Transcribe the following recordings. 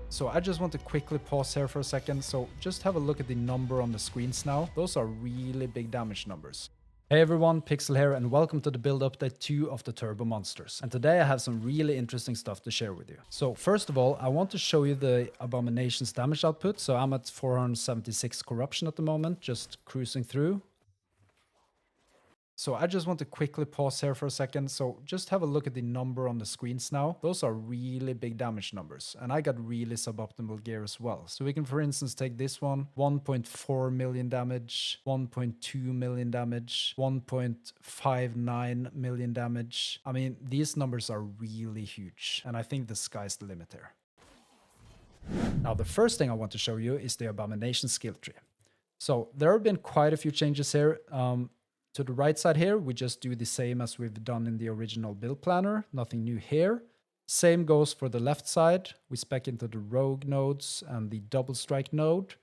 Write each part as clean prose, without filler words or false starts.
So I just want to quickly pause here for a second. So just have a look at the number on the screens now. Those are really big damage numbers. Hey everyone, Pixel here and welcome to the build update 2 of the Turbo Monsters. And today I have some really interesting stuff to share with you. So first of all, I want to show you the Abomination's damage output. So I'm at 476 corruption at the moment, just cruising through. So I just want to quickly pause here for a second. So just have a look at the number on the screens now. Those are really big damage numbers. And I got really suboptimal gear as well. So we can, for instance, take this one, 1.4 million damage, 1.2 million damage, 1.59 million damage. I mean, these numbers are really huge. And I think the sky's the limit here. Now, the first thing I want to show you is the Abomination skill tree. So there have been quite a few changes here. To the right side here, we just do the same as we've done in the original build planner. Nothing new here. Same goes for the left side. We spec into the rogue nodes and the double strike node.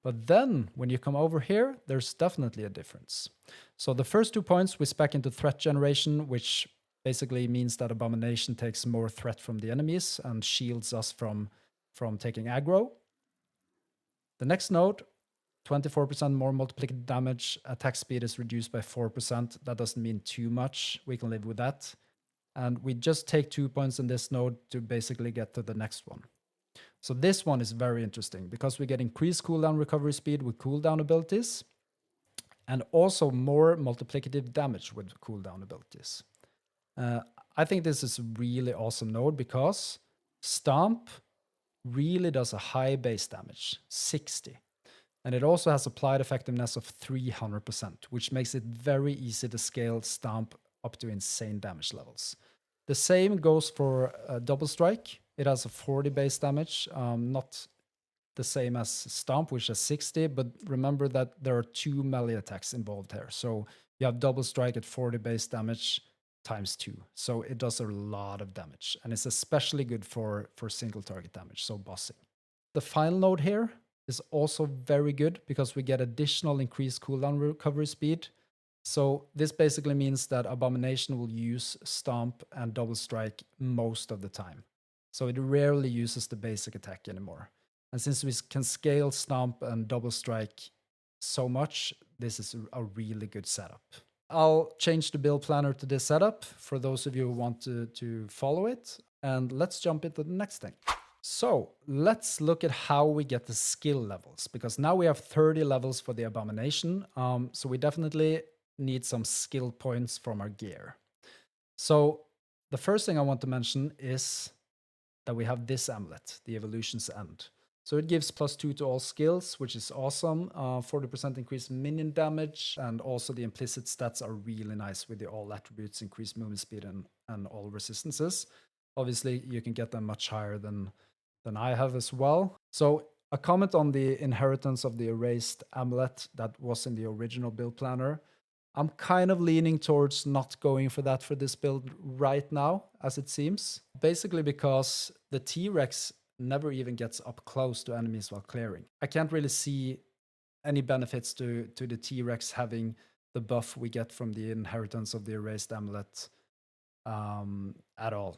But then when you come over here, there's definitely a difference. So the first 2 points we spec into threat generation, which basically means that Abomination takes more threat from the enemies and shields us from taking aggro. The next node, 24% more multiplicative damage, attack speed is reduced by 4%. That doesn't mean too much. We can live with that. And we just take 2 points in this node to basically get to the next one. So this one is very interesting because we get increased cooldown recovery speed with cooldown abilities and also more multiplicative damage with cooldown abilities. I think this is a really awesome node because Stomp really does a high base damage, 60. And it also has applied effectiveness of 300%, which makes it very easy to scale Stomp up to insane damage levels. The same goes for Double Strike. It has a 40 base damage, not the same as Stomp, which has 60, but remember that there are 2 melee attacks involved here. So you have Double Strike at 40 base damage times 2. So it does a lot of damage, and it's especially good for single target damage, so bossing. The final node here is also very good because we get additional increased cooldown recovery speed. So this basically means that Abomination will use Stomp and Double Strike most of the time. So it rarely uses the basic attack anymore. And since we can scale Stomp and Double Strike so much, this is a really good setup. I'll change the build planner to this setup for those of you who want to follow it. And let's jump into the next thing. So let's look at how we get the skill levels, because now we have 30 levels for the Abomination. So we definitely need some skill points from our gear. So the first thing I want to mention is that we have this amulet, the Evolution's End. So it gives +2 to all skills, which is awesome. 40% increased minion damage, and also the implicit stats are really nice with the all attributes, increased movement speed, and all resistances. Obviously, you can get them much higher than I have as well. So a comment on the inheritance of the erased amulet that was in the original build planner. I'm kind of leaning towards not going for that for this build right now, as it seems. Basically because the T-Rex never even gets up close to enemies while clearing. I can't really see any benefits to the T-Rex having the buff we get from the inheritance of the erased amulet at all.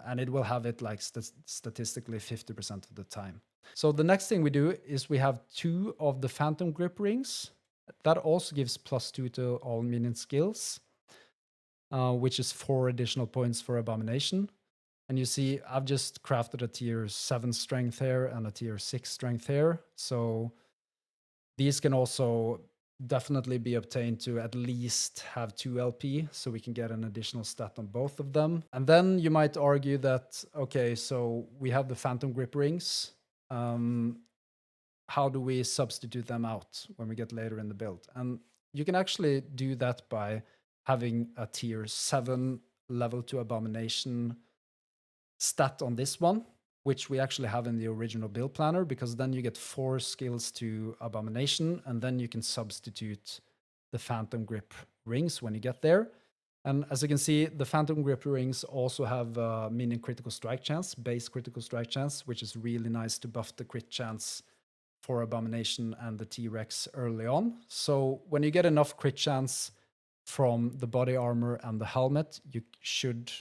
And it will have it like statistically 50% of the time. So the next thing we do is we have 2 of the Phantom Grip Rings. That also gives +2 to all minion skills, which is 4 additional points for Abomination. And you see, I've just crafted a tier 7 strength here and a tier 6 strength here. So these can also definitely be obtained to at least have 2 LP, so we can get an additional stat on both of them. And then you might argue that, okay, so we have the Phantom Grip Rings. How do we substitute them out when we get later in the build? And you can actually do that by having a tier 7 level to Abomination stat on this one, which we actually have in the original build planner, because then you get 4 skills to Abomination, and then you can substitute the Phantom Grip Rings when you get there. And as you can see, the Phantom Grip Rings also have minion critical strike chance, base critical strike chance, which is really nice to buff the crit chance for Abomination and the T-Rex early on. So when you get enough crit chance from the body armor and the helmet, you should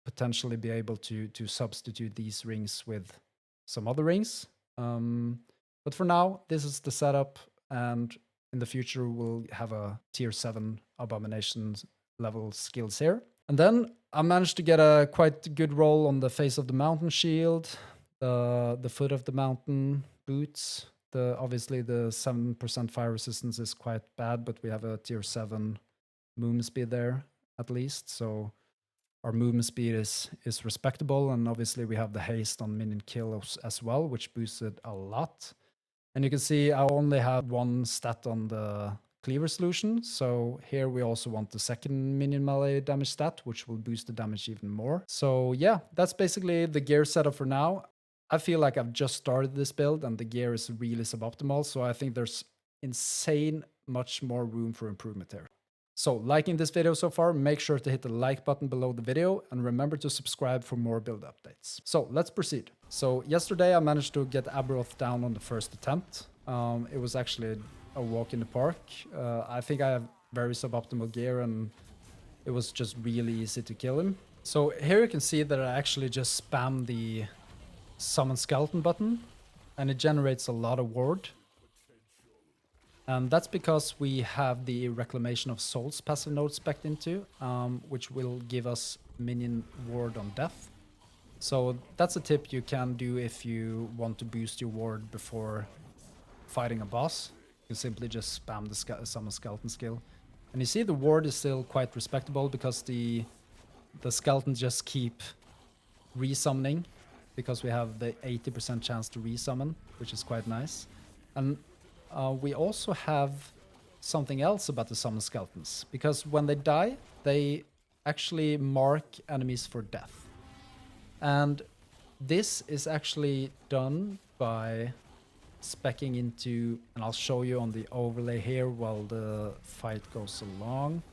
potentially be able to substitute these rings with some other rings. But for now, this is the setup, and in the future, we'll have a tier 7 Abomination level skills here. And then I managed to get a quite good roll on the face of the mountain shield, the foot of the mountain boots. Obviously, the 7% fire resistance is quite bad, but we have a tier 7 movement speed there at least. So our movement speed is respectable, and obviously we have the haste on minion kills as well, which boosted a lot. And you can see I only have one stat on the cleaver solution, so here we also want the second minion melee damage stat, which will boost the damage even more. So yeah, that's basically the gear setup for now. I feel like I've just started this build and the gear is really suboptimal, so I think there's insane much more room for improvement here. So, liking this video so far, make sure to hit the like button below the video and remember to subscribe for more build updates. So, let's proceed. So, yesterday I managed to get Aberroth down on the first attempt. It was actually a walk in the park. I think I have very suboptimal gear and it was just really easy to kill him. So, here you can see that I actually just spam the summon skeleton button and it generates a lot of ward. And that's because we have the Reclamation of Souls passive node spec'd into, which will give us minion ward on death. So that's a tip you can do if you want to boost your ward before fighting a boss. You simply just spam the summon skeleton skill. And you see the ward is still quite respectable because the skeletons just keep resummoning because we have the 80% chance to resummon, which is quite nice. And we also have something else about the summon skeletons, because when they die, they actually mark enemies for death. And this is actually done by speccing into, and I'll show you on the overlay here while the fight goes along.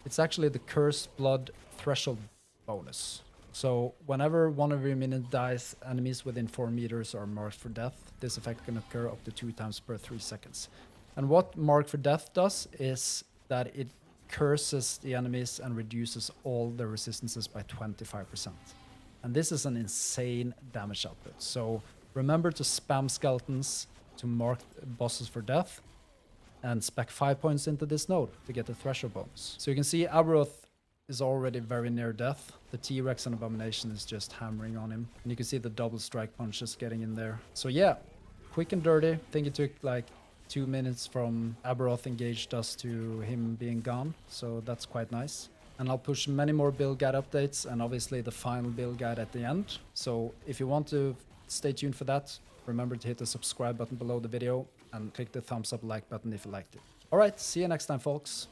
It's actually the Cursed Blood Threshold bonus. So whenever one of your minions dies, enemies within 4 meters are marked for death. This effect can occur up to 2 times per 3 seconds. And what Mark for Death does is that it curses the enemies and reduces all their resistances by 25%. And this is an insane damage output. So remember to spam skeletons to mark bosses for death and spec 5 points into this node to get the threshold bonus. So you can see Aberroth is already very near death. The T-Rex and Abomination is just hammering on him. And you can see the double strike punches getting in there. So yeah, quick and dirty. I think it took like 2 minutes from Aberroth engaged us to him being gone. So that's quite nice. And I'll push many more build guide updates and obviously the final build guide at the end. So if you want to stay tuned for that, remember to hit the subscribe button below the video and click the thumbs up like button if you liked it. All right, see you next time, folks.